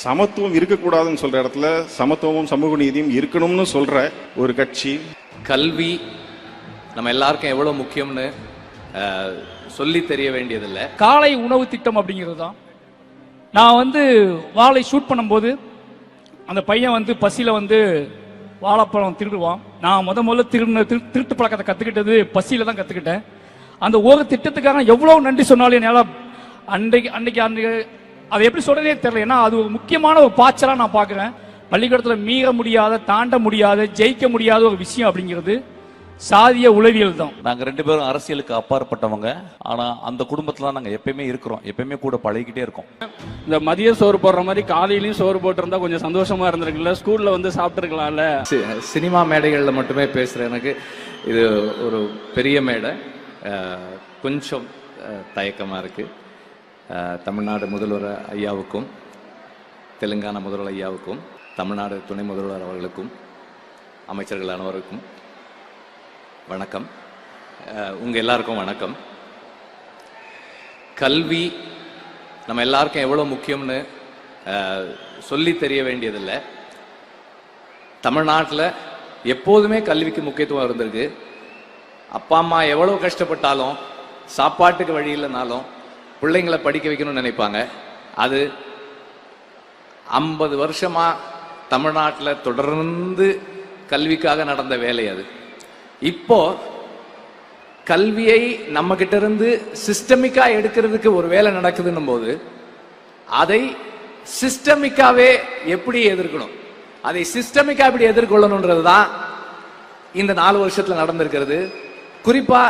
சமத்துவம் இருக்கக்கூடாதுன்னு சொல்ற இடத்துல சமத்துவமும் சமூக நீதியும் இருக்கணும்னு சொல்ற ஒரு கட்சி. கல்வி நம்ம எல்லாருக்கும் எவ்வளவு முக்கியம்னு சொல்லி தெரிய வேண்டியதில்லை. காலை உணவு திட்டம் அப்படிங்கிறது தான். நான் வாழை ஷூட் பண்ணும்போது அந்த பையன் பசியில வாழைப்பழம் திருடுவான். நான் முதல்ல திருட்டு பழக்கத்தை கத்துக்கிட்டது பசியில தான் கத்துக்கிட்டேன். அந்த ஒரு திட்டத்துக்காக எவ்வளவு நன்றி சொன்னாலும் என்னால் அன்னைக்கு அதை எப்படி சொல்றதே தெரியல. ஏன்னா அது ஒரு முக்கியமான ஒரு பாய்ச்சலா நான் பாக்குறேன். பள்ளிக்கூடத்தில் மீற முடியாத, தாண்ட முடியாத, ஜெயிக்க முடியாத ஒரு விஷயம் அப்படிங்கிறது சாதிய உளவியல் தான். நாங்க 2 பேரும் அரசியலுக்கு அப்பாற்பட்டவங்க. ஆனா அந்த குடும்பத்துல நாங்க எப்பயுமே இருக்கிறோம், எப்பயுமே கூட பழகிக்கிட்டே இருக்கோம். இந்த மதிய சோறு போடுற மாதிரி காலையிலயும் சோறு போட்டிருந்தா கொஞ்சம் சந்தோஷமா இருந்திருக்குல்ல, ஸ்கூல்ல சாப்பிட்டு இருக்கலாம்ல. சினிமா மேடைகள்ல மட்டுமே பேசுற எனக்கு இது ஒரு பெரிய மேடை. கொஞ்சம் தயக்கமா இருக்கு. தமிழ்நாடு முதல்வர் ஐயாவுக்கும், தெலுங்கானா முதல்வர் ஐயாவுக்கும், தமிழ்நாடு துணை முதல்வர் அவர்களுக்கும், அமைச்சர்கள் அனைவருக்கும் வணக்கம். உங்க எல்லாருக்கும் வணக்கம். கல்வி நம்ம எல்லாருக்கும் எவ்வளவு முக்கியம்னு சொல்லி தெரிய வேண்டியதில்லை. தமிழ்நாட்டில் எப்போதுமே கல்விக்கு முக்கியத்துவம் இருந்திருக்கு. அப்பா அம்மா எவ்வளவு கஷ்டப்பட்டாலும், சாப்பாட்டுக்கு வழி இல்லைனாலும் பிள்ளைங்களை படிக்க வைக்கணும்னு நினைப்பாங்க. அது 50 வருஷமா தமிழ்நாட்டில் தொடர்ந்து கல்விக்காக நடந்த வேலை. அது இப்போ கல்வியை நம்ம கிட்ட இருந்து சிஸ்டமிக்கா எடுக்கிறதுக்கு ஒரு வேலை நடக்குதுன்னும் போது அதை சிஸ்டமிக்காவே எப்படி எதிர்க்கணும், அதை சிஸ்டமிக்கா எப்படி எதிர்கொள்ளணும்ன்றது தான் இந்த 4 வருஷத்துல நடந்திருக்கிறது. குறிப்பா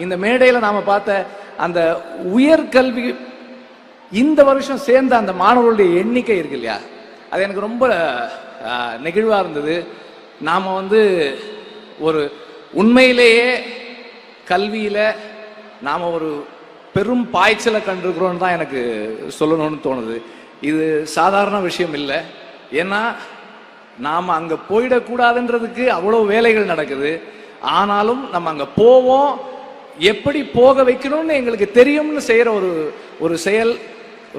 இந்த மேடையில நாம பார்த்த அந்த உயர்கல்வி இந்த வருஷம் சேர்ந்த அந்த மாணவர்களுடைய எண்ணிக்கை இருக்கு இல்லையா, அது எனக்கு ரொம்ப நெகிழ்வா இருந்தது. நாம ஒரு உண்மையிலேயே கல்வியில நாம ஒரு பெரும் பாய்ச்சலை கண்டிருக்கிறோம்னு தான் எனக்கு சொல்லணும்னு தோணுது. இது சாதாரண விஷயம் இல்லை. ஏன்னா நாம அங்க போயிடக்கூடாதுன்றதுக்கு அவ்வளவு வேலைகள் நடக்குது. ஆனாலும் நம்ம அங்க போவோம், எப்படி போக வைக்கணும்னு எங்களுக்கு தெரியும்னு செய்யற ஒரு செயல்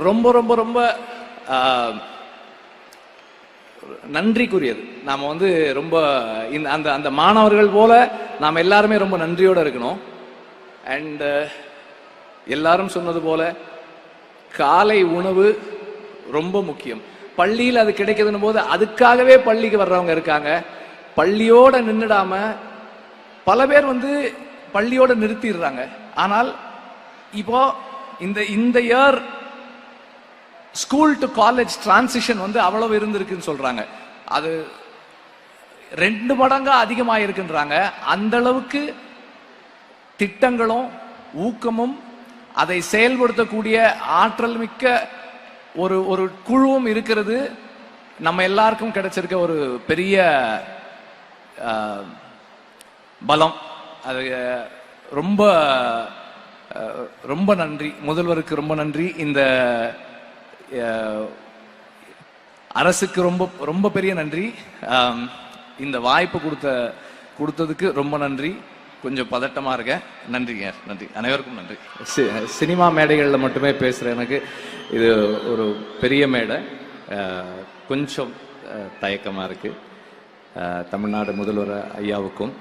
ரொம்ப ரொம்ப ரொம்ப நன்றிக்குரியது. நாம ரொம்ப அந்த அந்த மாணவர்கள் போல நாம் எல்லாருமே ரொம்ப நன்றியோட இருக்கணும். அண்ட் எல்லாரும் சொன்னது போல காலை உணவு ரொம்ப முக்கியம். பள்ளியில் அது கிடைக்குதுன்னு போது அதுக்காகவே பள்ளிக்கு வர்றவங்க இருக்காங்க. பள்ளியோட நின்றுடாம பல பேர் பள்ளியோட நிறுத்திடுறாங்க. ஆனால் இப்போ இந்த year school to college transition அவ்வளவு இருந்திருக்குன்னு சொல்றாங்க. அது 2 மடங்கா அதிகமாயிருக்குன்றாங்க. அந்த அளவுக்கு திட்டங்களும் ஊக்கமும் அதை செயல்படுத்தக்கூடிய ஆற்றல் மிக்க ஒரு குழுவும் இருக்கிறது. நம்ம எல்லாருக்கும் கிடைச்சிருக்க ஒரு பெரிய பலம். அது ரொம்ப ரொம்ப நன்றி, முதல்வருக்கு ரொம்ப நன்றி, இந்த அரசுக்கு ரொம்ப ரொம்ப பெரிய நன்றி. இந்த வாய்ப்பு கொடுத்ததுக்கு ரொம்ப நன்றி. கொஞ்சம் பதட்டமா இருக்கேன். நன்றிங்க, நன்றி, அனைவருக்கும் நன்றி. சினிமா மேடைகள்ல மட்டுமே பேசுற எனக்கு இது ஒரு பெரிய மேடை. கொஞ்சம் தயக்கமா இருக்கு. தமிழ்நாடு முதல்வர் ஐயாவுக்கும்,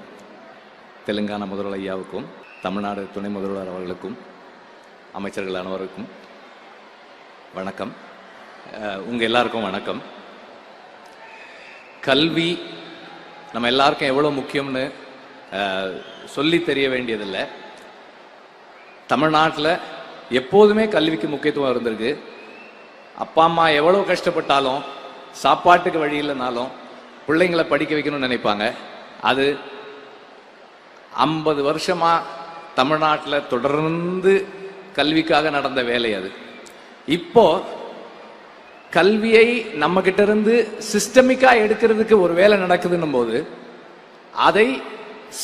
தெலுங்கானா முதல்வர் ஐயாவுக்கும், தமிழ்நாடு துணை முதல்வர் அவர்களுக்கும், அமைச்சர்கள் அனைவருக்கும் வணக்கம். உங்க எல்லாருக்கும் வணக்கம். கல்வி நம்ம எல்லாருக்கும் எவ்வளவு முக்கியம்னு சொல்லி தெரிய வேண்டியதில்லை. தமிழ்நாட்டில் எப்போதுமே கல்விக்கு முக்கியத்துவம் இருந்திருக்கு. அப்பா அம்மா எவ்வளவு கஷ்டப்பட்டாலும், சாப்பாட்டுக்கு வழி இல்லைனாலும் பிள்ளைங்களை படிக்க வைக்கணும்னு நினைப்பாங்க. அது 50 வருஷமா தமிழ்நாட்டில் தொடர்ந்து கல்விக்காக நடந்த வேலை. அது இப்போ கல்வியை நம்ம கிட்ட இருந்து சிஸ்டமிக்கா எடுக்கிறதுக்கு ஒரு வேலை நடக்குதுன்னும் போது அதை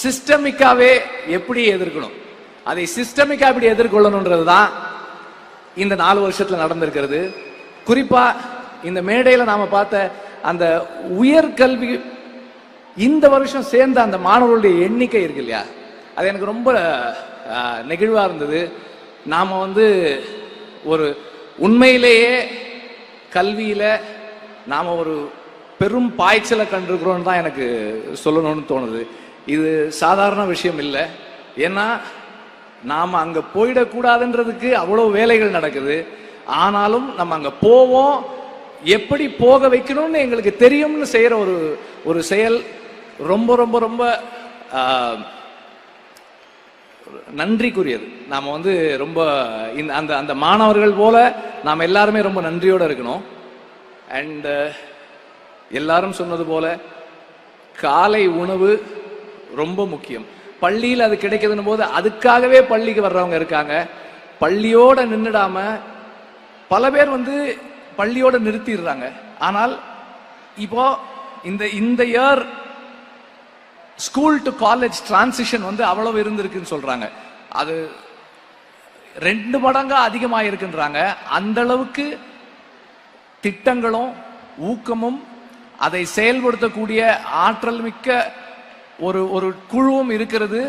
சிஸ்டமிக்காவே எப்படி எதிர்க்கணும், அதை சிஸ்டமிக்கா எப்படி எதிர்கொள்ளணும்ன்றது தான் இந்த 4 வருஷத்துல நடந்திருக்கிறது. குறிப்பா இந்த மேடையில நாம பார்த்த அந்த உயர்கல்வி இந்த வருஷம் சேர்ந்த அந்த மாணவர்களுடைய எண்ணிக்கை இருக்கு இல்லையா, அது எனக்கு ரொம்ப நெகிழ்வா இருந்தது. நாம ஒரு உண்மையிலேயே கல்வியில நாம் ஒரு பெரும் பாய்ச்சலை கண்டிருக்கிறோன்னு தான் எனக்கு சொல்லணும்னு தோணுது. இது சாதாரண விஷயம் இல்லை. ஏன்னா நாம் அங்கே போயிடக்கூடாதுன்றதுக்கு அவ்வளோ வேலைகள் நடக்குது. ஆனாலும் நம்ம அங்கே போவோம், எப்படி போக வைக்கணும்னு எங்களுக்கு தெரியும்னு செய்கிற ஒரு செயல் ரொம்ப ரொம்ப ரொம்ப நன்றிக்குரியது. நாம் வந்து ரொம்ப அந்த அந்த மாணவர்கள் போல நாம் எல்லாருமே ரொம்ப நன்றியோடு இருக்கணும். அண்ட் எல்லாரும் சொன்னது போல காலை உணவு ரொம்ப முக்கியம். பள்ளியில் அது கிடைக்குதுன்னு போது அதுக்காகவே பள்ளிக்கு வர்றவங்க இருக்காங்க. பள்ளியோட நின்றுடாம பல பேர் வந்து பள்ளியோட நிறுத்திடுறாங்க. ஆனால் இப்போ இந்த year school to college transition வந்து அவ்வளவு இருந்திருக்குன்னு சொல்றாங்க. அது 2 மடங்கா அதிகமாக இருக்குன்றாங்க. அந்த அளவுக்கு திட்டங்களும் ஊக்கமும் அதை செயல்படுத்தக்கூடிய ஆற்றல் மிக்க ஒரு குழுவும் இருக்கிறது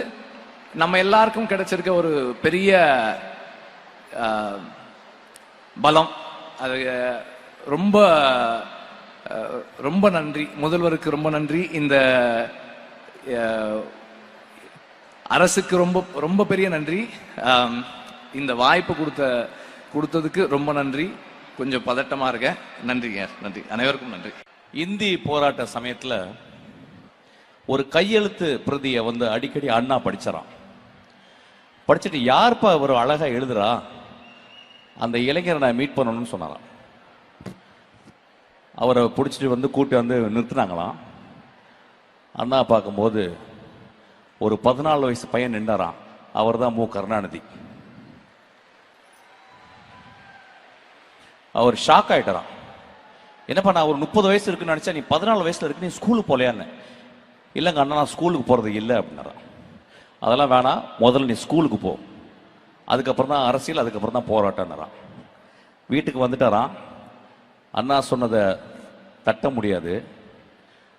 நம்ம எல்லாருக்கும் கிடைச்சிருக்க ஒரு பெரிய பலம். அது ரொம்ப ரொம்ப நன்றி. முதல்வருக்கு ரொம்ப நன்றி. இந்த அரசுக்கு ரொம்ப ரொம்ப பெரிய நன்றி. இந்த வாய்ப்பு கொடுத்ததுக்கு ரொம்ப நன்றி. கொஞ்சம் பதட்டமா இருக்கேன். நன்றிங்க. நன்றி, அனைவருக்கும் நன்றி. இந்தி போராட்ட சமயத்துல ஒரு கையெழுத்து பிரதியை வந்து அடிக்கடி அண்ணா படிச்சாராம். படிச்சுட்டு யார்ப்பா ஒரு அழகா எழுதுறா, அந்த இளைஞரை நான் மீட் பண்ணணும்னு சொன்னாராம். அவரை பிடிச்சிட்டு வந்து கூட்டி வந்து நிறுத்தினாங்களாம். அண்ணா பார்க்கும்போது ஒரு 14 வயசு பையன் நின்றாராம். அவர் தான் மு. கருணாநிதி. அவர் ஷாக் ஆயிட்டாராம். என்னப்பா, நான் ஒரு 30 வயசு இருக்குன்னு நினைச்சா நீ 14 வயசுல இருக்கு, நீ ஸ்கூலுக்கு போலையான்னு. இல்லைங்க அண்ணா, நான் ஸ்கூலுக்கு போறது இல்லை அப்படின்னாராம். அதெல்லாம் வேணாம், முதல்ல நீ ஸ்கூலுக்கு போ, அதுக்கப்புறம் தான் அரசியல், அதுக்கப்புறம் தான் போராட்டம்னாராம். வீட்டுக்கு வந்துட்டாராம். அண்ணா சொன்னதை தட்ட முடியாது.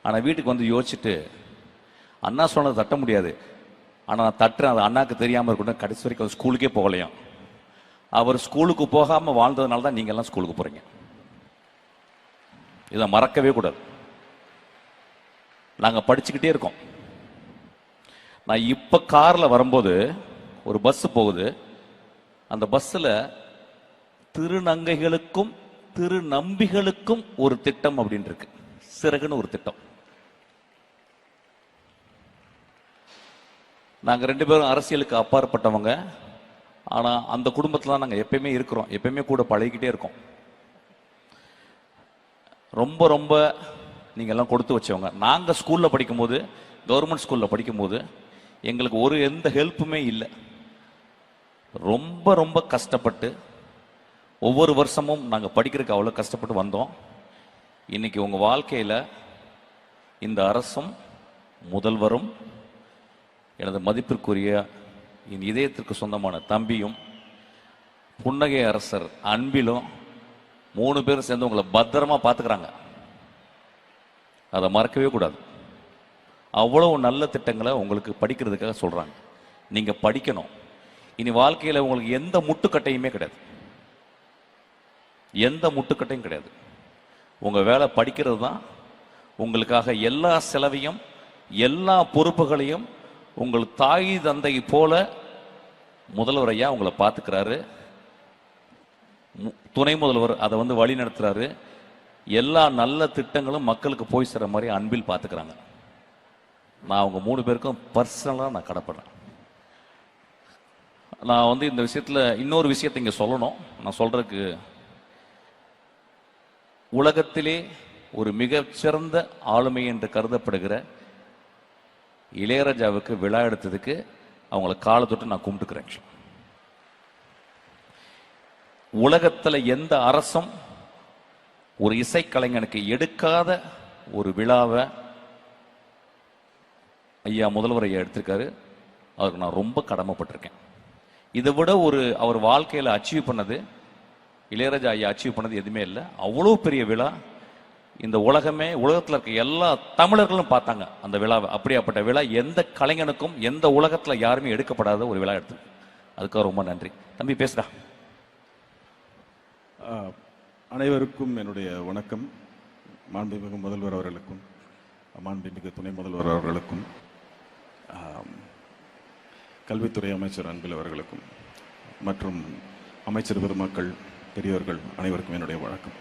ஆனால் வீட்டுக்கு வந்து யோசிச்சுட்டு, அண்ணா சொன்னதை தட்ட முடியாது, ஆனால் நான் தட்டுறேன், அது அண்ணாக்கு தெரியாமல் இருக்கட்டும். கடைசி வரைக்கும் ஸ்கூலுக்கே போகலையும். அவர் ஸ்கூலுக்கு போகாமல் வாழ்ந்ததுனால தான் நீங்கள் எல்லாம் ஸ்கூலுக்கு போகிறீங்க. இதை மறக்கவே கூடாது. நாங்கள் படிச்சுக்கிட்டே இருக்கோம். நான் இப்போ காரில் வரும்போது ஒரு பஸ் போகுது. அந்த பஸ்ஸில் திருநங்கைகளுக்கும் திருநம்பிகளுக்கும் ஒரு திட்டம் அப்படின்னு இருக்கு. சிறகுன்னு ஒரு திட்டம். நாங்கள் 2 பேரும் அரசியலுக்கு அப்பாற்பட்டவங்க. ஆனால் அந்த குடும்பத்தில் தான் நாங்கள் எப்பயுமே இருக்கிறோம், எப்பயுமே கூட பழகிக்கிட்டே இருக்கோம். ரொம்ப ரொம்ப நீங்கள் எல்லாம் கொடுத்து வச்சவங்க. நாங்கள் ஸ்கூலில் படிக்கும்போது, கவர்மெண்ட் ஸ்கூலில் படிக்கும்போது எங்களுக்கு எந்த ஹெல்ப்புமே இல்லை. ரொம்ப ரொம்ப கஷ்டப்பட்டு ஒவ்வொரு வருஷமும் நாங்கள் படிக்கிறதுக்கு அவ்வளோ கஷ்டப்பட்டு வந்தோம். இன்னைக்கு உங்கள் வாழ்க்கையில் இந்த அரசும் முதல்வரும் எனது மதிப்பிற்குரிய என் இதயத்திற்கு சொந்தமான தம்பியும் புன்னகை அரசர் அன்பிலும் 3 பேரும் சேர்ந்து உங்களை பத்திரமா பார்த்துக்கிறாங்க. அதை மறக்கவே கூடாது. அவ்வளவு நல்ல திட்டங்களை உங்களுக்கு படிக்கிறதுக்காக சொல்றாங்க. நீங்க படிக்கணும். இனி வாழ்க்கையில் உங்களுக்கு எந்த முட்டுக்கட்டையுமே கிடையாது, எந்த முட்டுக்கட்டையும் கிடையாது. உங்க வேலை படிக்கிறது தான். உங்களுக்காக எல்லா செலவையும் எல்லா பொறுப்புகளையும் உங்கள் தாய் தந்தை போல முதல்வர் ஐயா உங்களை பார்த்துக்கிறாரு. துணை முதல்வர் அதை வந்து வழி நடத்துறாரு. எல்லா நல்ல திட்டங்களும் மக்களுக்கு போய் சேர மாதிரி அன்பில் பார்த்துக்கிறாங்க. நான் அவங்க 3 பேருக்கும் பர்சனலாக நான் கடப்படுறேன். நான் வந்து இந்த விஷயத்தில் இன்னொரு விஷயத்தை இங்கே சொல்லணும். நான் சொல்றதுக்கு, உலகத்திலே ஒரு மிகச்சிறந்த ஆளுமை என்று கருதப்படுகிற இளையராஜாவுக்கு விழா எடுத்ததுக்கு அவங்கள காலை தொட்டு நான் கும்பிட்டுக்கிறேன். உலகத்தில் எந்த அரசும் ஒரு இசைக்கலைஞனுக்கு எடுக்காத ஒரு விழாவை ஐயா முதல்வர் ஐயா எடுத்திருக்காரு. அவருக்கு நான் ரொம்ப கடமைப்பட்டிருக்கேன். இதை விட அவர் வாழ்க்கையில் அச்சீவ் பண்ணது, இளையராஜா ஐயா அச்சீவ் பண்ணது எதுவுமே இல்லை. அவ்வளோ பெரிய விழா. இந்த உலகத்தில் இருக்க எல்லா தமிழர்களும் பார்த்தாங்க அந்த விழாவை. அப்படியாப்பட்ட விழா எந்த கலைஞனுக்கும் எந்த உலகத்தில் யாருமே எடுக்கப்படாத ஒரு விழா எடுத்து, அதுக்காக ரொம்ப நன்றி. தம்பி பேசுடா. அனைவருக்கும் என்னுடைய வணக்கம். மாண்புமிகு முதல்வர் அவர்களுக்கும் மாண்புமிகு துணை முதல்வர் அவர்களுக்கும் கல்வித்துறை அமைச்சர் அன்பில் அவர்களுக்கும் மற்றும் அமைச்சர் பெருமக்கள் பெரியவர்கள் அனைவருக்கும் என்னுடைய வணக்கம்.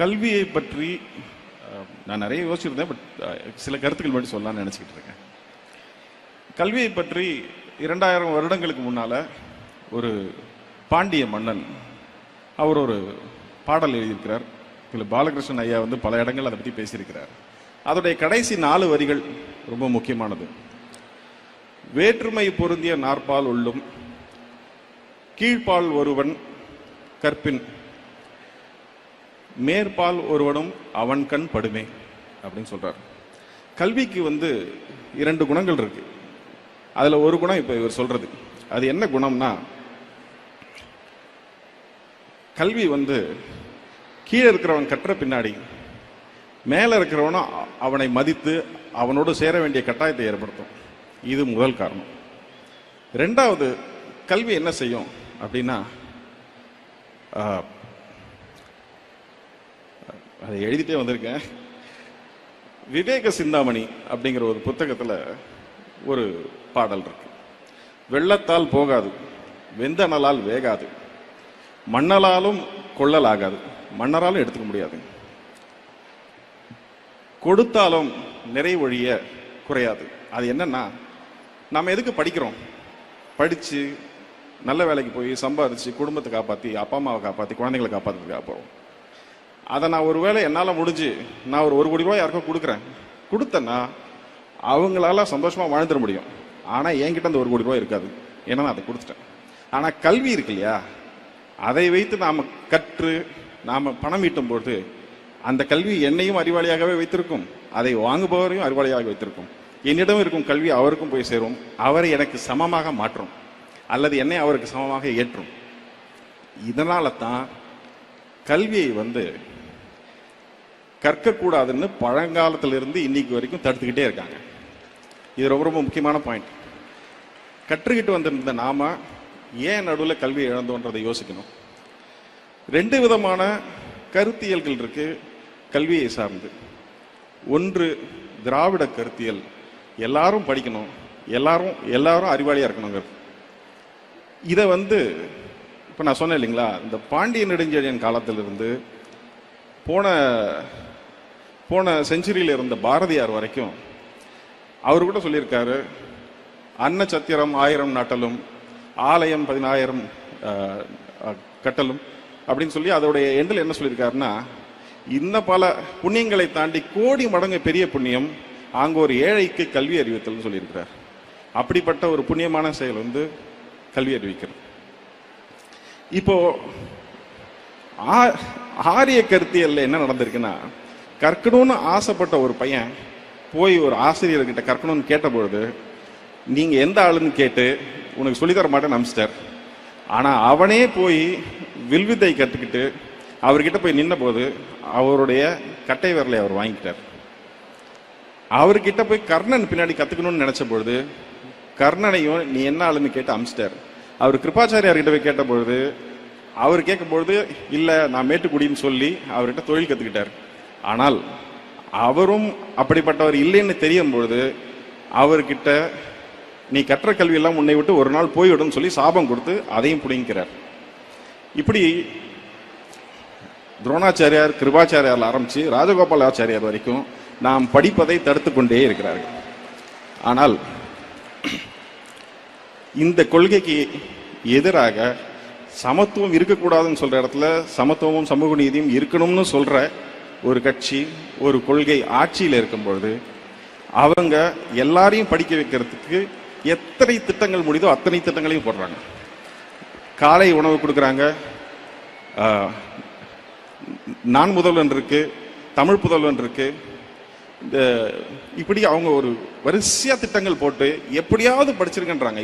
கல்வியை பற்றி நான் நிறைய யோசிச்சிருந்தேன், பட் சில கருத்துக்கள் மட்டும் சொல்லலாம்னு நினச்சிக்கிட்டு இருக்கேன். கல்வியை பற்றி 2000 வருடங்களுக்கு முன்னால் ஒரு பாண்டிய மன்னன் அவர் ஒரு பாடல் எழுதியிருக்கிறார். இதில் பாலகிருஷ்ணன் ஐயா வந்து பல இடங்கள் அதை பற்றி பேசியிருக்கிறார். அதோடைய கடைசி 4 வரிகள் ரொம்ப முக்கியமானது. வேற்றுமை பொருந்திய நாற்பால் உள்ளும் கீழ்ப்பால் ஒருவன் கற்பின் மேற்பால் ஒருவனும் அவன் கண் படுமே அப்படின்னு சொல்றார். கல்விக்கு வந்து 2 குணங்கள் இருக்கு. அதுல ஒரு குணம் இப்ப இவர் சொல்றது. அது என்ன குணம்னா, கல்வி வந்து கீழே இருக்கிறவன் கற்ற பின்னாடி மேல இருக்கிறவனும் அவனை மதித்து அவனோடு சேர வேண்டிய கட்டாயத்தை ஏற்படுத்தும். இது முதல் காரணம். 2வது, கல்வி என்ன செய்யும் அப்படின்னா, அதை எழுதிட்டே வந்திருக்கேன். விவேக சிந்தாமணி அப்படிங்கிற ஒரு புத்தகத்துல ஒரு பாடல் இருக்கு. வெள்ளத்தால் போகாது, வெந்தனலால் வேகாது, மண்ணலாலும் கொள்ளலாகாது, மன்னராலும் எடுத்துக்க முடியாது, கொடுத்தாலும் நிறைவொழிய குறையாது. அது என்னன்னா, நம்ம எதுக்கு படிக்கிறோம்? படிச்சு நல்ல வேலைக்கு போய் சம்பாதிச்சு குடும்பத்தை காப்பாற்றி அப்பா அம்மாவை காப்பாற்றி குழந்தைங்களை காப்பாற்றுறதுக்காக போகிறோம். அதை நான் ஒரு வேளை என்னால் முடிஞ்சு நான் ஒரு 1 கோடி ரூபாய் யாருக்கோ கொடுத்தேன்னா அவங்களால சந்தோஷமாக வாழ்ந்துட முடியும். ஆனால் என்கிட்ட அந்த 1 கோடி ரூபாய் இருக்காது, ஏன்னா நான் அதை கொடுத்துட்டேன். ஆனால் கல்வி இருக்கு இல்லையா, அதை வைத்து நாம் கற்று நாம் பணம் ஈட்டும் பொழுது அந்த கல்வி என்னையும் அறிவாளியாகவே வைத்திருக்கும், அதை வாங்குபவரையும் அறிவாளியாக வைத்திருக்கும். என்னிடம் இருக்கும் கல்வி அவருக்கும் போய் சேரும், அவரை எனக்கு சமமாக மாற்றும் அல்லது என்னை அவருக்கு சமமாக ஏற்றும். இதனால தான் கல்வியை வந்து கற்கக்கூடாதுன்னு பழங்காலத்திலிருந்து இன்னைக்கு வரைக்கும் தடுத்துக்கிட்டே இருக்காங்க. இது ரொம்ப ரொம்ப முக்கியமான பாயிண்ட். கற்றுக்கிட்டு வந்திருந்த நாம ஏன் நடுவில் கல்வி இழந்தோன்றதை யோசிக்கணும். 2 விதமான கருத்தியல்கள் இருக்கு கல்வியை சார்ந்து. ஒன்று திராவிட கருத்தியல், எல்லாரும் படிக்கணும், எல்லாரும் அறிவாளியா இருக்கணுங்கிறது. இதை வந்து இப்போ நான் சொன்னேன் இல்லைங்களா, இந்த பாண்டிய நெடுஞ்செழியன் காலத்திலிருந்து போன செஞ்சுரியில் இருந்த பாரதியார் வரைக்கும் அவர் கூட சொல்லியிருக்காரு, அன்ன சத்திரம் 1000 நாட்டலும் ஆலயம் 10000 கட்டலும் அப்படின்னு சொல்லி அதோடைய எண்டில் என்ன சொல்லியிருக்காருன்னா, இன்னும் பல புண்ணியங்களை தாண்டி கோடி மடங்கு பெரிய புண்ணியம் அங்கே ஒரு ஏழைக்கு கல்வி அறிவித்தல் சொல்லியிருக்கிறார். அப்படிப்பட்ட ஒரு புண்ணியமான செயல் வந்து கல்வி அறிவிக்கிறது. இப்போ ஆரிய கருத்தியல்ல என்ன நடந்திருக்குன்னா, கற்கணும்னு ஆசைப்பட்ட ஒரு பையன் போய் ஒரு ஆசிரியர்கிட்ட கற்கணும்னு கேட்ட பொழுது, நீங்க எந்த ஆளுன்னு கேட்டு உனக்கு சொல்லித்தர மாட்டேன்னு அனுப்பிச்சிட்டார். ஆனா அவனே போய் வில்வித்தை கற்றுக்கிட்டு அவர்கிட்ட போய் நின்ன போது அவருடைய கட்டை விரலை அவர் வாங்கிட்டார். அவர்கிட்ட போய் கர்ணன் பின்னாடி கத்துக்கணும்னு நினைச்ச பொழுது கர்ணனையும் நீ என்ன ஆளுன்னு கேட்டு அனுப்பிச்சிட்டார். அவர் கிருபாச்சாரியார்கிட்ட போய் கேட்ட பொழுது அவர் கேட்கும் பொழுது இல்ல நான் மேட்டுக்குடின்னு சொல்லி அவர்கிட்ட தொழில் கத்துக்கிட்டார். ஆனால் அவரும் அப்படிப்பட்டவர் இல்லைன்னு தெரியும் பொழுது அவர்கிட்ட நீ கற்ற கல்வி எல்லாம் உன்னை விட்டு ஒரு நாள் போய்விடும் சொல்லி சாபம் கொடுத்து அதையும் புடிங்கிறார். இப்படி துரோணாச்சாரியார் கிருபாச்சாரியார் ஆரம்பிச்சு ராஜகோபாலாச்சாரியார் வரைக்கும் நாம் படிப்பதை தடுத்து கொண்டே இருக்கிறார்கள். ஆனால் இந்த கொள்கைக்கு எதிராக சமத்துவம் இருக்கக்கூடாதுன்னு சொல்ற இடத்துல சமத்துவமும் சமூக நீதியும் இருக்கணும்னு சொல்ற ஒரு கட்சி ஒரு கொள்கை ஆட்சியில் இருக்கும் பொழுது அவங்க எல்லாரையும் படிக்க வைக்கிறதுக்கு எத்தனை திட்டங்கள் முடியுதோ அத்தனை திட்டங்களையும் போடுறாங்க. காலை உணவு கொடுக்குறாங்க, நான் முதல்வன் இருக்கு, தமிழ் புதல்வன் இருக்கு, இந்த இப்படி அவங்க ஒரு வரிசையா திட்டங்கள் போட்டு எப்படியாவது படிச்சிருக்கன்றாங்க.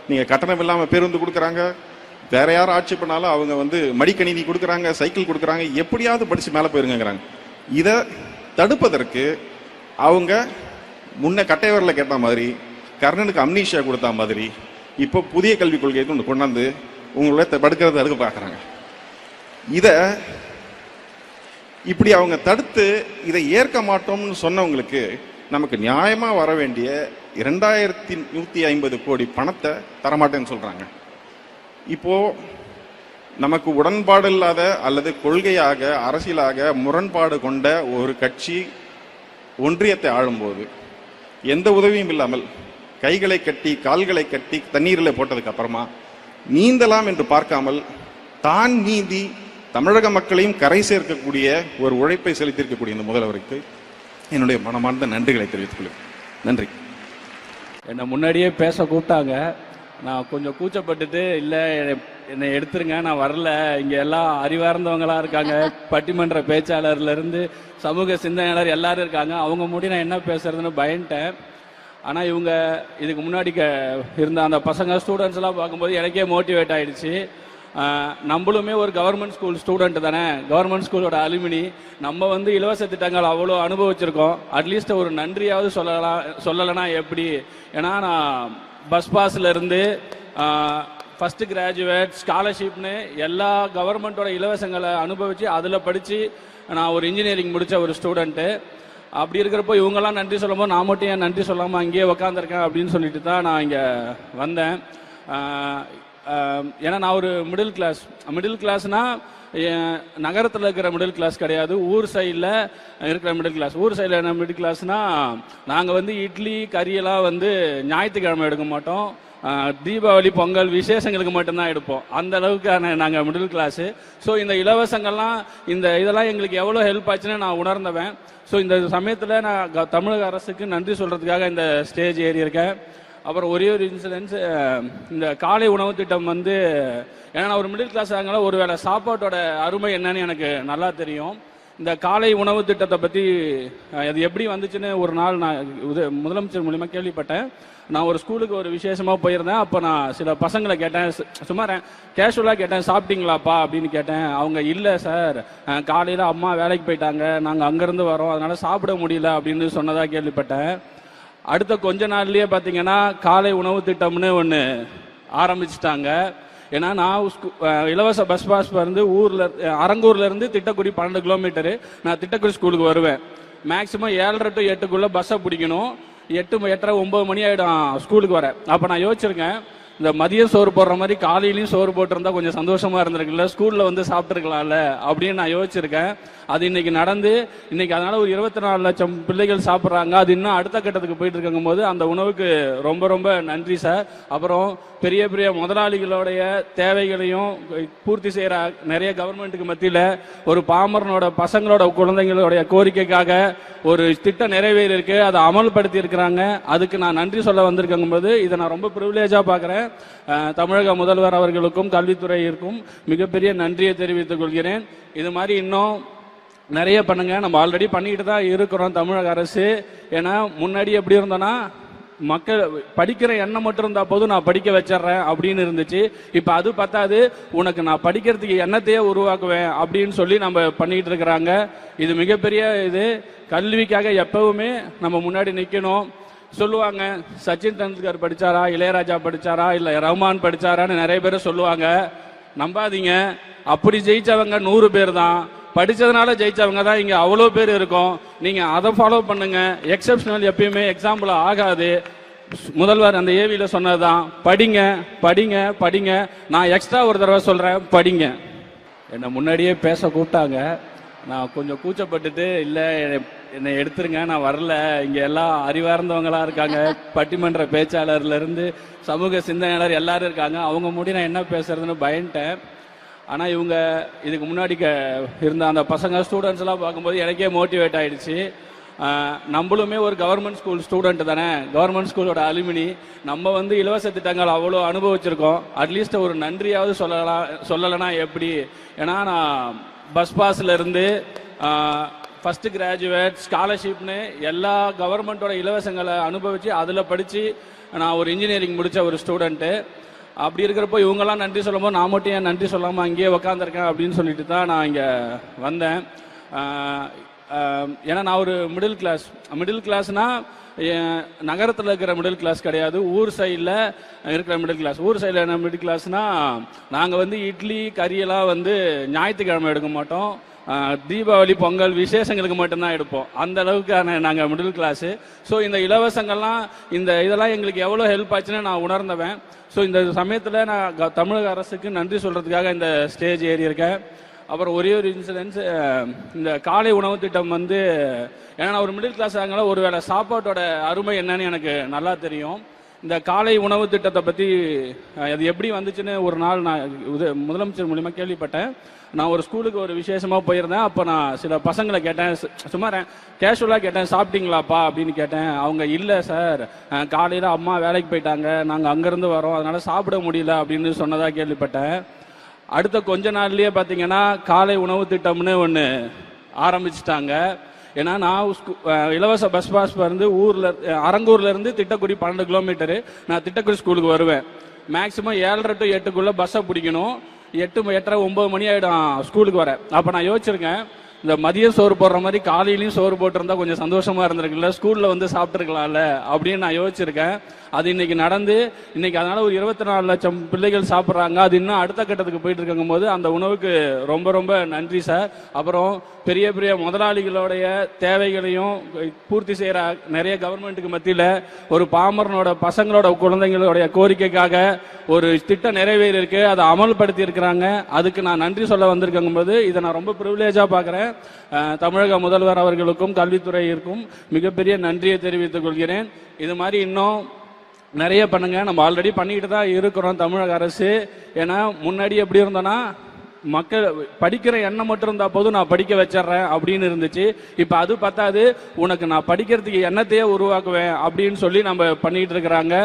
நீங்க கட்டணம் இல்லாம பேருந்து கொடுக்குறாங்க, வேற யாரும் ஆட்சி பண்ணாலும் அவங்க வந்து மடிக்கணினி கொடுக்குறாங்க, சைக்கிள் கொடுக்குறாங்க, எப்படியாவது படிச்சு மேலே போயிருங்கிறாங்க. இதை தடுப்பதற்கு அவங்க முன்ன கட்டைவரில் கேட்ட மாதிரி கர்ணனுக்கு அம்னீஷியா கொடுத்த மாதிரி இப்போ புதிய கல்விக் கொள்கையை ஒன்று கொண்டாந்து உங்களை படுக்கிறத தடுக்க பார்க்குறாங்க. இப்படி அவங்க தடுத்து இதை ஏற்க மாட்டோம்னு சொன்னவங்களுக்கு நமக்கு நியாயமா வர வேண்டிய 2150 கோடி பணத்தை தரமாட்டேன்னு சொல்றாங்க. இப்போ நமக்கு உடன்பாடு இல்லாத அல்லது கொள்கையாக அரசியலாக முரண்பாடு கொண்ட ஒரு கட்சி ஒன்றியத்தை ஆளும்போது எந்த உதவியும் இல்லாமல் கைகளை கட்டி கால்களை கட்டி தண்ணீரில் போட்டதுக்கு அப்புறமா நீந்தலாம் என்று பார்க்காமல் தான் நீந்தி தமிழக மக்களையும் கரை சேர்க்கக்கூடிய ஒரு உழைப்பை செலுத்தியிருக்கக்கூடிய இந்த முதல்வருக்கு என்னுடைய மனமார்ந்த நன்றிகளை தெரிவித்துக் கொள்கிறேன். நன்றி. என்னை முன்னாடியே பேச கூப்பிட்டாங்க. நான் கொஞ்சம் கூச்சப்பட்டுட்டு இல்லை என்னை எடுத்துருங்க, நான் வரல, இங்கே எல்லாம் அறிவார்ந்தவங்களா இருக்காங்க, பட்டிமன்ற பேச்சாளர்லேருந்து சமூக சிந்தனையாளர் எல்லாரும் இருக்காங்க, அவங்க முடி நான் என்ன பேசுறதுன்னு பயன்ட்டேன். ஆனால் இவங்க இதுக்கு முன்னாடி இருந்த அந்த பசங்க ஸ்டூடெண்ட்ஸ் எல்லாம் பார்க்கும்போது எனக்கே மோட்டிவேட் ஆயிடுச்சு. நம்மளுமே ஒரு கவர்மெண்ட் ஸ்கூல் ஸ்டூடெண்ட் தானே, கவர்மெண்ட் ஸ்கூலோட அலுமினி, நம்ம வந்து இலவச திட்டங்கள் அவ்வளோ அனுபவிச்சிருக்கோம், அட்லீஸ்ட் ஒரு நன்றியாவது சொல்லலைன்னா எப்படி? ஏன்னா நான் பஸ் பாஸ்ல இருந்து ஃபர்ஸ்ட் கிராஜுவேட் ஸ்காலர்ஷிப்னு எல்லா கவர்மெண்ட்டோட இலவசங்களை அனுபவிச்சு அதில் படித்து நான் ஒரு இன்ஜினியரிங் முடித்த ஒரு ஸ்டூடெண்ட்டு. அப்படி இருக்கிறப்போ இவங்கெல்லாம் நன்றி சொல்லும்போது நான் மட்டும் ஏன் நன்றி சொல்லாமல் அங்கேயே உக்காந்துருக்கேன் அப்படின்னு சொல்லிட்டு தான் நான் இங்கே வந்தேன். ஏன்னா நான் ஒரு மிடில் கிளாஸ்னால் நகரத்தில் இருக்கிற மிடில் கிளாஸ் கிடையாது, ஊர் சைடில் இருக்கிற மிடில் கிளாஸ். ஊர் சைடில் என்ன மிடில் கிளாஸ்னால் நாங்கள் வந்து இட்லி கறியெல்லாம் வந்து ஞாயிற்றுக்கிழமை எடுக்க மாட்டோம், தீபாவளி பொங்கல் விசேஷங்களுக்கு மட்டும்தான் எடுப்போம். அந்த அளவுக்கான நாங்கள் மிடில் கிளாஸு. ஸோ இந்த இலவசங்கள்லாம் இதெல்லாம் எங்களுக்கு எவ்வளோ ஹெல்ப் ஆச்சுன்னு நான் உணர்ந்தவன். ஸோ இந்த சமயத்தில் நான் தமிழக அரசுக்கு நன்றி சொல்கிறதுக்காக இந்த ஸ்டேஜ் ஏறி இருக்கேன். அப்புறம் ஒரே ஒரு இன்சிடென்ட்ஸ், இந்த காலை உணவு திட்டம் வந்து ஏன்னா நான் ஒரு மிடில் கிளாஸ் ஆகனால ஒரு வேளை சாப்பாட்டோட அருமை என்னன்னு எனக்கு நல்லா தெரியும். இந்த காலை உணவு திட்டத்தை பற்றி அது எப்படி வந்துச்சுன்னு ஒரு நாள் நான் முதலமைச்சர் மூலிமா கேள்விப்பட்டேன். நான் ஒரு ஸ்கூலுக்கு ஒரு விசேஷமாக போயிருந்தேன். அப்போ நான் சில பசங்களை கேட்டேன், சும்மா கேஷுவலாக கேட்டேன், சாப்பிட்டீங்களாப்பா அப்படின்னு கேட்டேன். அவங்க இல்லை சார், காலையில் அம்மா வேலைக்கு போயிட்டாங்க, நாங்கள் அங்கேருந்து வரோம், அதனால் சாப்பிட முடியல அப்படின்னு சொன்னதாக கேள்விப்பட்டேன். அடுத்த கொஞ்ச நாள்லயே பார்த்தீங்கன்னா காலை உணவு திட்டம்னு ஒன்று ஆரம்பிச்சிட்டாங்க. ஏன்னா நான் இலவச பஸ் பாஸ் வந்து அரங்கூர்ல இருந்து திட்டக்குடி 12 கிலோமீட்டரு, நான் திட்டக்குடி ஸ்கூலுக்கு வருவேன். மேக்சிமம் 7:30 to 8 பஸ்ஸை பிடிக்கணும். 8, 8:30, 9 மணி ஆகிடும் ஸ்கூலுக்கு வர. அப்போ நான் யோசிச்சிருக்கேன், இந்த மதியம் சோறு போடுற மாதிரி காலையிலையும் சோறு போட்டிருந்தா கொஞ்சம் சந்தோஷமா இருந்திருக்குல்ல, ஸ்கூல்ல வந்து சாப்பிட்டுருக்கலாம்ல அப்படின்னு நான் யோசிச்சிருக்கேன். அது இன்னைக்கு நடந்து இன்னைக்கு அதனால ஒரு 24 லட்சம் பிள்ளைகள் சாப்பிட்றாங்க. அது இன்னும் அடுத்த கட்டத்துக்கு போயிட்டு இருக்கும் போது அந்த உணவுக்கு ரொம்ப ரொம்ப நன்றி சார். அப்புறம் பெரிய பெரிய முதலாளிகளுடைய தேவைகளையும் பூர்த்தி செய்யற நிறைய கவர்மெண்ட்டுக்கு மத்தியில் ஒரு பாமரனோட பசங்களோட குழந்தைங்களுடைய கோரிக்கைக்காக ஒரு திட்டம் நிறைவேறியிருக்கு, அதை அமல்படுத்தி இருக்கிறாங்க. அதுக்கு நான் நன்றி சொல்ல வந்திருக்கும் போது இதை நான் ரொம்ப ப்ரிவிலேஜா பார்க்குறேன். தமிழக முதல்வர் அவர்களுக்கும் கல்வித்துறையிற்கும் மிகப்பெரிய நன்றியை தெரிவித்துக் கொள்கிறேன். இது மாதிரி இன்னும் நிறைய பண்ணுங்க. நம்ம ஆல்ரெடி பண்ணிக்கிட்டு தான் இருக்கிறோம் தமிழக அரசு. ஏன்னா முன்னாடி எப்படி இருந்தோன்னா மக்கள் படிக்கிற எண்ணம் மட்டும் இருந்தா போதும், நான் படிக்க வச்சிடறேன் அப்படின்னு இருந்துச்சு. இப்ப அது பத்தாது, உனக்கு நான் படிக்கிறதுக்கு எண்ணத்தையே உருவாக்குவேன் அப்படின்னு சொல்லி நம்ம பண்ணிட்டு இருக்கிறாங்க. இது மிகப்பெரிய இது. கல்விக்காக எப்பவுமே நம்ம முன்னாடி நிக்கணும். சொல்லுவாங்க சச்சின் டெண்டுல்கர் படிச்சாரா, இளையராஜா படிச்சாரா, இல்ல ரஹ்மான் படிச்சாரான்னு நிறைய பேர் சொல்லுவாங்க. நம்பாதீங்க, அப்படி ஜெயிச்சவங்க 100 பேர் தான். படிச்சதுனால ஜெயிச்சவங்க தான் இங்க அவ்வளோ பேர் இருக்கும். நீங்க அதை ஃபாலோ பண்ணுங்க. எக்ஸப்ஷனல் எப்பயுமே எக்ஸாம்பிள் ஆகாது. முதல்வர் அந்த ஏவியில சொன்னதுதான், படிங்க படிங்க படிங்க. நான் எக்ஸ்ட்ரா ஒரு தடவை சொல்றேன், படிங்க. என்னை முன்னாடியே பேச கூப்பிட்டாங்க. நான் கொஞ்சம் கூச்சப்பட்டுட்டு இல்லை என்னை எடுத்துருங்க, நான் வரல, இங்கே எல்லாம் அறிவார்ந்தவங்களா இருக்காங்க, பட்டிமன்ற பேச்சாளர்ல இருந்து சமூக சிந்தனையாளர் எல்லாரும் இருக்காங்க, அவங்க முடி நான் என்ன பேசுறதுன்னு பயன்ட்டேன். ஆனால் இவங்க இதுக்கு முன்னாடி இருந்த அந்த பசங்க ஸ்டூடெண்ட்ஸ் எல்லாம் பார்க்கும்போது எனக்கே மோட்டிவேட் ஆயிடுச்சு. நம்மளுமே ஒரு கவர்மெண்ட் ஸ்கூல் ஸ்டூடெண்ட் தானே, கவர்மெண்ட் ஸ்கூலோட அலுமினி, நம்ம வந்து இலவச திட்டங்கள் அவ்வளோ அனுபவிச்சிருக்கோம், அட்லீஸ்ட் ஒரு நன்றியாவது சொல்லலைன்னா எப்படி? ஏன்னா நான் பஸ் பாஸ்ல இருந்து ஃபர்ஸ்ட் கிராஜுவேட் ஸ்காலர்ஷிப்னு எல்லா கவர்மெண்ட்டோட இலவசங்களை அனுபவிச்சு அதில் படித்து நான் ஒரு இன்ஜினியரிங் முடித்த ஒரு ஸ்டூடெண்ட்டு. அப்படி இருக்கிறப்போ இவங்கெல்லாம் நன்றி சொல்லும்போது நான் மட்டும் ஏன் நன்றி சொல்லாமல் அங்கேயே உக்காந்துருக்கேன் அப்படின்னு சொல்லிட்டு தான் நான் இங்கே வந்தேன். ஏன்னா நான் ஒரு மிடில் கிளாஸ்னால் நகரத்தில் இருக்கிற மிடில் கிளாஸ் கிடையாது, ஊர் சைடில் இருக்கிற மிடில் கிளாஸ். ஊர் சைடில் என்ன மிடில் கிளாஸ்னால் நாங்கள் வந்து இட்லி கறியெல்லாம் வந்து ஞாயிற்றுக்கிழமை எடுக்க மாட்டோம், தீபாவளி பொங்கல் விசேஷங்களுக்கு மட்டும்தான் எடுப்போம். அந்த அளவுக்கான நாங்கள் மிடில் கிளாஸு. ஸோ இந்த இலவசங்கள்லாம் இதெல்லாம் எங்களுக்கு எவ்வளோ ஹெல்ப் ஆச்சுன்னு நான் உணர்ந்தவன். ஸோ இந்த சமயத்தில் நான் தமிழக அரசுக்கு நன்றி சொல்கிறதுக்காக இந்த ஸ்டேஜ் ஏறி இருக்கேன். அப்புறம் ஒரே ஒரு இன்சிடென்ட்ஸ், இந்த காலை உணவு திட்டம் வந்து ஏன்னா நான் ஒரு மிடில் கிளாஸ் ஆகனால ஒரு வேளை சாப்பாட்டோட அருமை என்னன்னு எனக்கு நல்லா தெரியும். இந்த காலை உணவு திட்டத்தை பற்றி அது எப்படி வந்துச்சுன்னு ஒரு நாள் நான் முதலமைச்சர் மூலிமா கேள்விப்பட்டேன். நான் ஒரு ஸ்கூலுக்கு ஒரு விசேஷமாக போயிருந்தேன். அப்போ நான் சில பசங்களை கேட்டேன், சும்மா கேஷுவலாக கேட்டேன், சாப்பிட்டீங்களாப்பா அப்படின்னு கேட்டேன். அவங்க இல்லை சார், காலையில் அம்மா வேலைக்கு போயிட்டாங்க, நாங்கள் அங்கேருந்து வரோம், அதனால் சாப்பிட முடியல அப்படின்னு சொன்னதாக கேள்விப்பட்டேன். அடுத்த கொஞ்ச நாள்லயே பார்த்தீங்கன்னா காலை உணவு திட்டம்னு ஒன்று ஆரம்பிச்சிட்டாங்க. ஏன்னா நான் இலவச பஸ் பாஸ் வந்து அரங்கூர்ல இருந்து திட்டக்குடி 12 கிலோமீட்டரு. நான் திட்டக்குடி ஸ்கூலுக்கு வருவேன். மேக்சிமம் 7:30 to 8 பஸ்ஸை பிடிக்கணும். 8, 8:30, 9 மணி ஆகிடும் ஸ்கூலுக்கு வர. அப்போ நான் யோசிச்சிருக்கேன், இந்த மதியம் சோறு போடுற மாதிரி காலையிலையும் சோறு போட்டிருந்தா கொஞ்சம் சந்தோஷமா இருந்திருக்குல்ல, ஸ்கூல்ல வந்து சாப்பிட்டுருக்கலாம்ல அப்படின்னு நான் யோசிச்சிருக்கேன். அது இன்னைக்கு நடந்து இன்னைக்கு அதனால ஒரு 24 லட்சம் பிள்ளைகள் சாப்பிட்றாங்க. அது இன்னும் அடுத்த கட்டத்துக்கு போயிட்டு இருக்கும் போது அந்த உணவுக்கு ரொம்ப ரொம்ப நன்றி சார். அப்புறம் பெரிய பெரிய முதலாளிகளுடைய தேவைகளையும் பூர்த்தி செய்யற நிறைய கவர்மெண்ட்டுக்கு மத்தியில் ஒரு பாமரனோட பசங்களோட குழந்தைங்களுடைய கோரிக்கைக்காக ஒரு திட்டம் நிறைவேறியிருக்கு, அதை அமல்படுத்தி இருக்கிறாங்க. அதுக்கு நான் நன்றி சொல்ல வந்திருக்கும் போது இதை நான் ரொம்ப ப்ரிவிலேஜா பார்க்குறேன். தமிழக முதல்வர் அவர்களுக்கும் கல்வித்துறையிற்கும் மிகப்பெரிய நன்றியை தெரிவித்துக் கொள்கிறேன். இது மாதிரி இன்னும் நிறைய பண்ணுங்க. நம்ம ஆல்ரெடி பண்ணிக்கிட்டு தான் இருக்கிறோம் தமிழக அரசு. ஏன்னா முன்னாடி எப்படி இருந்தோன்னா மக்கள் படிக்கிற எண்ணம் மட்டும் இருந்தா போதும், நான் படிக்க வச்சிடறேன் அப்படின்னு இருந்துச்சு. இப்ப அது பத்தாது, உனக்கு நான் படிக்கிறதுக்கு எண்ணத்தையே உருவாக்குவேன் அப்படின்னு சொல்லி நம்ம பண்ணிட்டு இருக்கிறாங்க.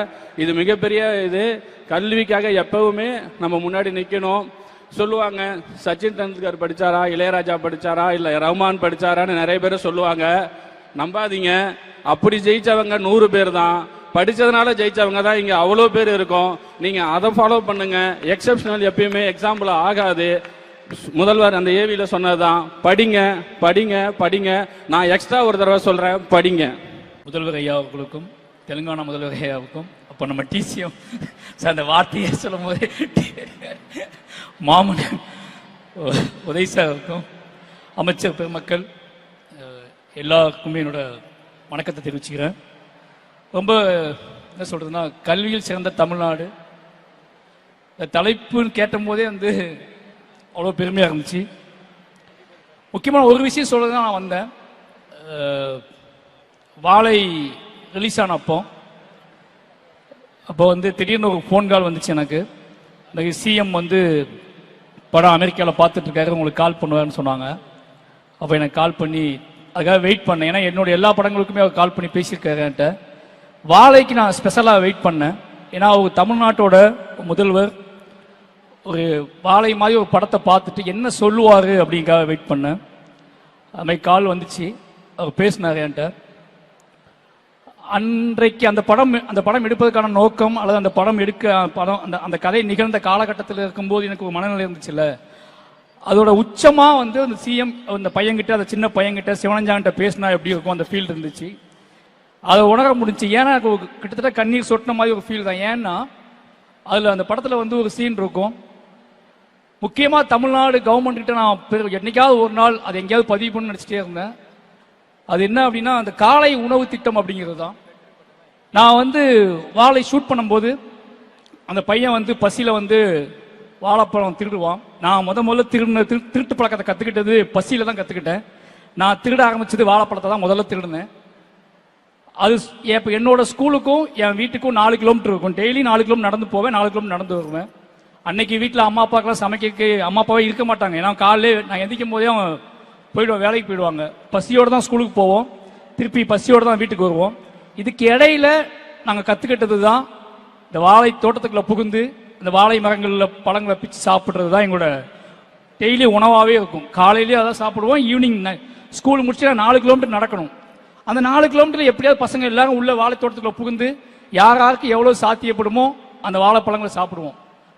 இது மிகப்பெரிய இது. கல்விக்காக எப்பவுமே நம்ம முன்னாடி நிக்கணும். சொல்லுவாங்க சச்சின் டெண்டுல்கர் படிச்சாரா, இளையராஜா படிச்சாரா, இல்ல ரஹ்மான் படிச்சாரான்னு நிறைய பேர் சொல்லுவாங்க. நம்பாதீங்க, அப்படி ஜெயிச்சவங்க 100 பேர் தான். படிச்சதுனால ஜெயிச்சவங்க தான் இங்க அவ்வளோ பேர் இருக்கும். நீங்க அதை ஃபாலோ பண்ணுங்க. எக்ஸப்ஷனல் எப்பயுமே எக்ஸாம்பிள் ஆகாது. முதல்வர் அந்த ஏவியில சொன்னதுதான், படிங்க படிங்க படிங்க. நான் எக்ஸ்ட்ரா ஒரு தடவை சொல்றேன், படிங்க. முதல்வர் ஐயா அவர்களுக்கும் தெலுங்கானா முதல்வர் ஐயாவுக்கும் அப்போ நம்ம டிசிஎம் அந்த வார்த்தையை சொல்லும் போது மாமன் உதய் சாருக்கும் அமைச்சர் பெருமக்கள் எல்லாருக்குமே என்னோட வணக்கத்தை தெரிவிச்சுக்கிறேன். ரொம்ப என்ன சொல்றதுன்னா, கல்வியில் சிறந்த தமிழ்நாடு இந்த தலைப்புன்னு கேட்டும் போதே வந்து அவ்வளோ பெருமையாக இருந்துச்சு. முக்கியமான ஒரு விஷயம் சொல்றது தான் நான் வந்தேன். வாழை ரிலீஸ் ஆன அப்போ வந்து திடீர்னு ஒரு ஃபோன் கால் வந்துச்சு எனக்கு. இந்த சிஎம் வந்து படம் அமெரிக்காவில் பார்த்துட்டு இருக்காரு, உங்களுக்கு கால் பண்ணுவாருன்னு சொன்னாங்க. அப்போ எனக்கு கால் பண்ணி அதுக்காக வெயிட் பண்ணேன். ஏன்னா என்னோட எல்லா படங்களுக்குமே அவர் கால் பண்ணி பேசியிருக்காரு என்கிட்ட. வாழைக்கு நான் ஸ்பெஷலாக வெயிட் பண்ணேன். ஏன்னா அவர் தமிழ்நாட்டோட முதல்வர் ஒரு வாழை மாதிரி ஒரு படத்தை பார்த்துட்டு என்ன சொல்லுவார் அப்படிங்காக வெயிட் பண்ணேன். அது மாதிரி கால் வந்துச்சு, அவர் பேசினார் என்கிட்ட. அன்றைக்கு அந்த படம் எடுப்பதற்கான நோக்கம் அல்லது அந்த படம் அந்த கதை நிகழ்ந்த காலகட்டத்தில் இருக்கும்போது எனக்கு ஒரு மனநிலை இருந்துச்சுல்ல, அதோட உச்சமா வந்து அந்த சிஎம் அந்த பையன்கிட்ட, அந்த சின்ன பையன்கிட்ட சிவனஞ்சான்கிட்ட பேசினா எப்படி இருக்கும் அந்த ஃபீல் இருந்துச்சு. அதை உணர முடிஞ்சு. ஏன்னா கிட்டத்தட்ட கண்ணீர் சொட்டின மாதிரி ஒரு ஃபீல் தான். ஏன்னா அதில் அந்த படத்தில் வந்து ஒரு சீன் இருக்கும். முக்கியமாக தமிழ்நாடு கவர்மெண்ட் கிட்ட நான் என்னைக்காவது ஒரு நாள் அதை எங்கேயாவது பதிவு பண்ணு நினச்சிட்டே இருந்தேன். அது என்ன அப்படின்னா, அந்த காலை உணவு திட்டம் அப்படிங்கிறது தான். நான் வந்து வாழை ஷூட் பண்ணும்போது அந்த பையன் வந்து பசியில் வந்து வாழைப்பழம் திருடுவான். நான் முதல்ல திருட்டு பழக்கத்தை கற்றுக்கிட்டது பசியில் தான் கற்றுக்கிட்டேன். நான் திருட ஆரம்பிச்சது வாழைப்பழத்தை தான் முதல்ல திருடுனேன். அது இப்போ என்னோட ஸ்கூலுக்கும் என் வீட்டுக்கும் 4 கிலோமீட்டர் இருக்கும். டெய்லி 4 கிலோமீட்டர் நடந்து போவேன், 4 கிலோமீட்டர் நடந்து வருவேன். அன்னைக்கு வீட்டில் அம்மா அப்பாக்கெல்லாம் சமைக்க அம்மா அப்பாவே இருக்க மாட்டாங்க. ஏன்னா காலையில் நான் எந்திக்கும் போதே அவன் போயிடுவோம், வேலைக்கு போயிடுவாங்க. பசியோடு தான் ஸ்கூலுக்கு போவோம், திருப்பி பசியோடு தான் வீட்டுக்கு வருவோம். இதுக்கு இடையில நாங்கள் கற்றுக்கிட்டது தான் இந்த வாழை தோட்டத்துக்குள்ள புகுந்து இந்த வாழை மரங்களில் பழங்களை பிச்சு சாப்பிட்றது தான் எங்களோட டெய்லி உணவாகவே இருக்கும். காலையிலேயே அதான் சாப்பிடுவோம். ஈவினிங் ஸ்கூல் முடிச்சு 4 கிலோமீட்டர் நடக்கணும். அந்த 4 கிலோமீட்டர் எப்படியாவது பசங்க எல்லாரும் உள்ள வாழை தோட்டத்துக்குள்ள புகுந்து யாருக்கு எவ்வளோ சாத்தியப்படுமோ அந்த வாழைப்பழங்களை சாப்பிடுவோம்.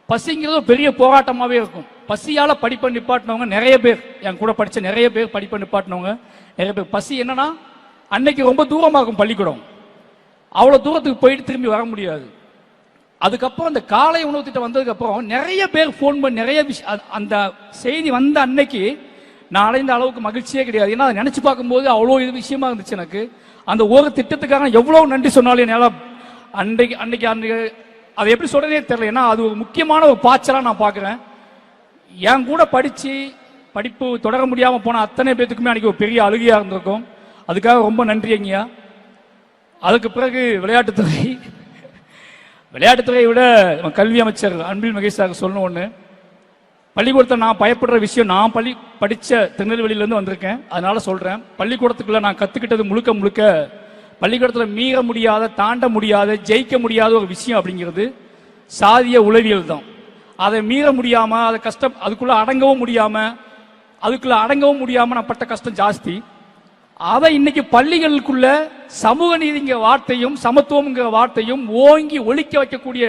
பசிங்கிறது ஒரு பெரிய போராட்டமாகவே இருக்கும். பசியால் படிப்பை நிப்பாட்டினவங்க நிறைய பேர், என் கூட படித்த நிறைய பேர் படிப்பை நிப்பாட்டினவங்க நிறைய பேர். பசி என்னன்னா, அன்னைக்கு ரொம்ப தூரமாகும் பள்ளிக்கூடம், அவ்வளோ தூரத்துக்கு போயிட்டு திரும்பி வர முடியாது. அதுக்கப்புறம் அந்த காலை உணவு திட்டம் வந்ததுக்கப்புறம் நிறைய பேர் ஃபோன் பண்ணி நிறைய விஷயம், அந்த செய்தி வந்த அன்னைக்கு நான் அடைந்த அளவுக்கு மகிழ்ச்சியே கிடையாது. ஏன்னா அதை நினைச்சு பார்க்கும்போது அவ்வளோ இது விஷயமா இருந்துச்சு எனக்கு. அந்த ஒரு திட்டத்துக்காக எவ்வளவு நன்றி சொன்னாலும் என்னால் அன்னைக்கு அதை எப்படி சொல்றதே தெரியல. ஏன்னா அது ஒரு முக்கியமான ஒரு பாய்ச்சலா நான் பார்க்குறேன். என் கூட படிப்பு தொடர முடியாம போன அத்தனை பேத்துக்குமே அன்னைக்கு ஒரு பெரிய அழுகையா இருந்திருக்கும். அதுக்காக ரொம்ப நன்றி ஐயா. அதுக்கு பிறகு விளையாட்டுத்துறையை விட கல்வி அமைச்சர் அன்பில் மகேஷ் சார் சொல்லணும் ஒன்று. பள்ளிக்கூடத்தை நான் பயப்படுற விஷயம், நான் படித்த திருநெல்வேலியிலேருந்து வந்திருக்கேன், அதனால சொல்கிறேன். பள்ளிக்கூடத்துக்குள்ள நான் கற்றுக்கிட்டது முழுக்க பள்ளிக்கூடத்தில் மீற முடியாத, தாண்ட முடியாத, ஜெயிக்க முடியாத ஒரு விஷயம் அப்படிங்கிறது சாதிய உளவியல் தான். அதை மீற முடியாமல், அதை அதுக்குள்ளே அடங்கவும் முடியாமல் நான் பட்ட கஷ்டம் ஜாஸ்தி. அதை இன்னைக்கு பள்ளிகளுக்குள்ள சமூக நீதிங்கிற வார்த்தையும் சமத்துவம்ங்கிற வார்த்தையும் ஓங்கி ஒழிக்க வைக்கக்கூடிய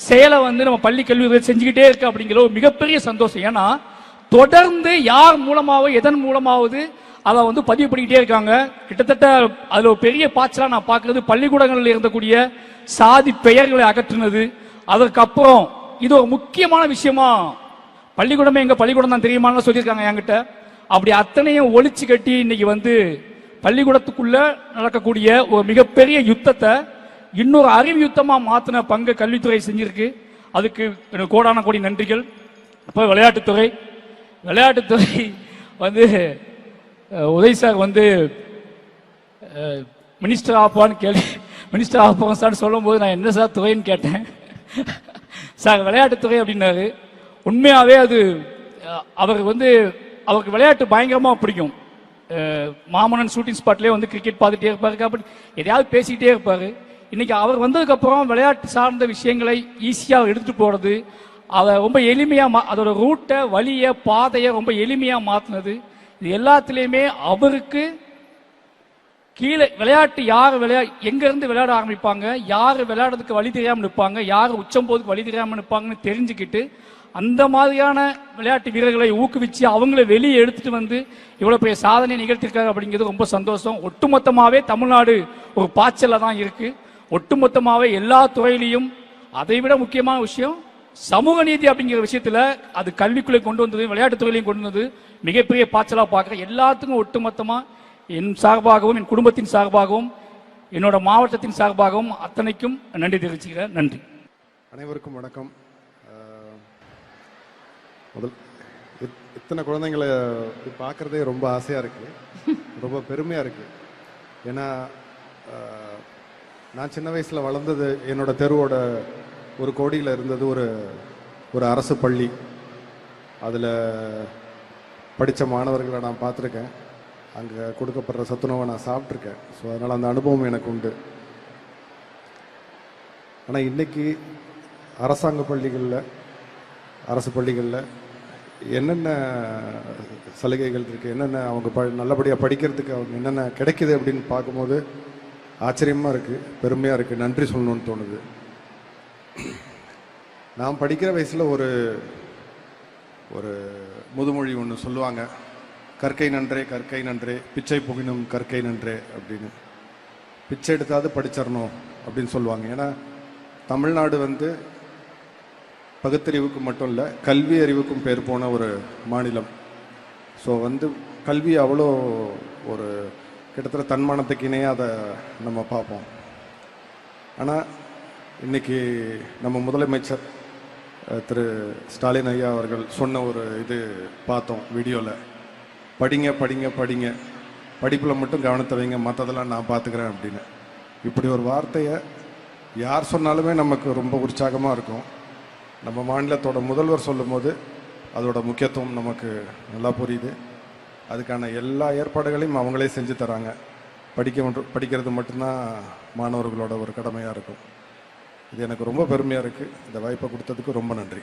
செயலை நம்ம பள்ளி கல்வி செஞ்சுக்கிட்டே இருக்கு அப்படிங்கிற ஒரு மிகப்பெரிய சந்தோஷம். ஏன்னா தொடர்ந்து யார் மூலமாவது எதன் மூலமாவது அதை பதிவு பண்ணிக்கிட்டே இருக்காங்க. கிட்டத்தட்ட அதுல ஒரு பெரிய பாய்ச்சலா நான் பார்க்கறது பள்ளிக்கூடங்களில் இருந்தக்கூடிய சாதி பெயர்களை அகற்றினது. அதற்கப்புறம் இது ஒரு முக்கியமான விஷயமா, பள்ளிக்கூடமே எங்க பள்ளிக்கூடம் தான் தெரியுமான்னு சொல்லியிருக்காங்க என்கிட்ட. அப்படி அத்தனையும் ஒழிச்சு கட்டி இன்னைக்கு பள்ளிக்கூடத்துக்குள்ள நடக்கக்கூடிய ஒரு மிகப்பெரிய யுத்தத்தை இன்னொரு அறிவு யுத்தமா மாத்தின பங்கு கல்வித்துறை செஞ்சிருக்கு. அதுக்கு கோடான கோடி நன்றிகள். இப்போ விளையாட்டுத்துறை உதய் சார் மினிஸ்டர் ஆப்பான்னு சார் சொல்லும் போது நான் என்ன சார் துறைன்னு கேட்டேன். சார் விளையாட்டுத்துறை அப்படின்னாரு. உண்மையாவே அது அவருக்கு விளையாட்டு பயங்கரமா பிடிக்கும். மாமன்னன் ஷூட்டிங் ஸ்பாட்லேயே கிரிக்கெட் பார்த்துட்டே இருப்பாரு, கபடி எதையாவது பேசிக்கிட்டே இருப்பாரு. இன்னைக்கு அவர் வந்ததுக்கு அப்புறம் விளையாட்டு சார்ந்த விஷயங்களை ஈஸியாக எடுத்துட்டு போறது, அதை ரொம்ப எளிமையா அதோட ரூட்டை, வழியை, பாதையை ரொம்ப எளிமையா மாத்தினது, இது எல்லாத்துலேயுமே அவருக்கு கீழே விளையாட்டு யார் எங்க இருந்து விளையாட ஆரம்பிப்பாங்க, யார் விளையாடுறதுக்கு வழி தெரியாமல் நிற்பாங்க, யார் உச்சம் போதுக்கு வழி தெரியாமல் நிற்பாங்கன்னு தெரிஞ்சுக்கிட்டு அந்த மாதிரியான விளையாட்டு வீரர்களை ஊக்குவிச்சு அவங்கள வெளியே எடுத்துட்டு இவ்வளவு பெரிய சாதனை நிகழ்த்திருக்காரு அப்படிங்கிறது ரொம்ப சந்தோஷம். ஒட்டுமொத்தமாவே தமிழ்நாடு ஒரு பாய்ச்சல தான் இருக்கு. ஒட்டுமொத்தமாவே எல்லா துறையிலையும் அதை விட முக்கியமான விஷயம் சமூக நீதி அப்படிங்கிற விஷயத்துல அது கல்விக்குள்ளே கொண்டு வந்தது, விளையாட்டு துறையிலையும் கொண்டு வந்தது மிகப்பெரிய பாய்ச்சலா பார்க்குறேன். எல்லாத்துக்கும் ஒட்டுமொத்தமா என் சார்பாகவும் என் குடும்பத்தின் சார்பாகவும் என்னோட மாவட்டத்தின் சார்பாகவும் அத்தனைக்கும் நன்றி தெரிவிச்சுக்கிறேன். நன்றி. அனைவருக்கும் வணக்கம். இத்தனை குழந்தைங்களை பார்க்குறதே ரொம்ப ஆசையாக இருக்குது, ரொம்ப பெருமையாக இருக்குது. ஏன்னா நான் சின்ன வயசில் வளர்ந்தது என்னோட தெருவோட ஒரு கோடியில் இருந்தது ஒரு அரசு பள்ளி. அதில் படித்த மாணவர்களை நான் பார்த்துருக்கேன், அங்கே கொடுக்கப்படுற சத்துணவை நான் சாப்பிட்ருக்கேன். ஸோ அதனால் அந்த அனுபவம் எனக்கு உண்டு. ஆனால் இன்றைக்கி அரசாங்க பள்ளிகளில், அரசு பள்ளிகளில் என்னென்ன சலுகைகள் இருக்குது, என்னென்ன அவங்க நல்லபடியாக படிக்கிறதுக்கு அவங்க என்னென்ன கிடைக்குது அப்படின்னு பார்க்கும்போது ஆச்சரியமாக இருக்குது, பெருமையாக இருக்குது, நன்றி சொல்லணும்னு தோணுது. நான் படிக்கிற வயசில் ஒரு முதுமொழி ஒன்று சொல்லுவாங்க, கற்கை நன்றே கற்கை நன்றே பிச்சை புகினும் கற்கை நன்றே அப்படின்னு. பிச்சை எடுத்தாவது படிச்சிடணும் அப்படின்னு சொல்லுவாங்க. ஏன்னா தமிழ்நாடு பகுத்தறிவுக்கு மட்டும் இல்லை, கல்வி அறிவுக்கும் பேர் போன ஒரு மாநிலம். ஸோ கல்வி அவ்வளோ ஒரு கிட்டத்தட்ட தன்மானத்துக்கு இணையாக அதை நம்ம பார்ப்போம். ஆனால் இன்றைக்கி நம்ம முதலமைச்சர் திரு ஸ்டாலின் ஐயா அவர்கள் சொன்ன ஒரு இது பார்த்தோம் வீடியோவில், படிங்க படிங்க படிங்க, படிப்பில் மட்டும் கவனத்தை வைங்க, மற்றதெல்லாம் நான் பார்த்துக்கிறேன் அப்படின்னு. இப்படி ஒரு வார்த்தையை யார் சொன்னாலுமே நமக்கு ரொம்ப உற்சாகமாக இருக்கும். நம்ம மாநிலத்தோட முதல்வர் சொல்லும் போது அதோட முக்கியத்துவம் நமக்கு நல்லா புரியுது. அதுக்கான எல்லா ஏற்பாடுகளையும் அவங்களே செஞ்சு தராங்க. படிக்கிறது மட்டும்தான் மாணவர்களோட ஒரு கடமையாக இருக்கும். இது எனக்கு ரொம்ப பெருமையாக இருக்குது. இந்த வாய்ப்பை கொடுத்ததுக்கு ரொம்ப நன்றி.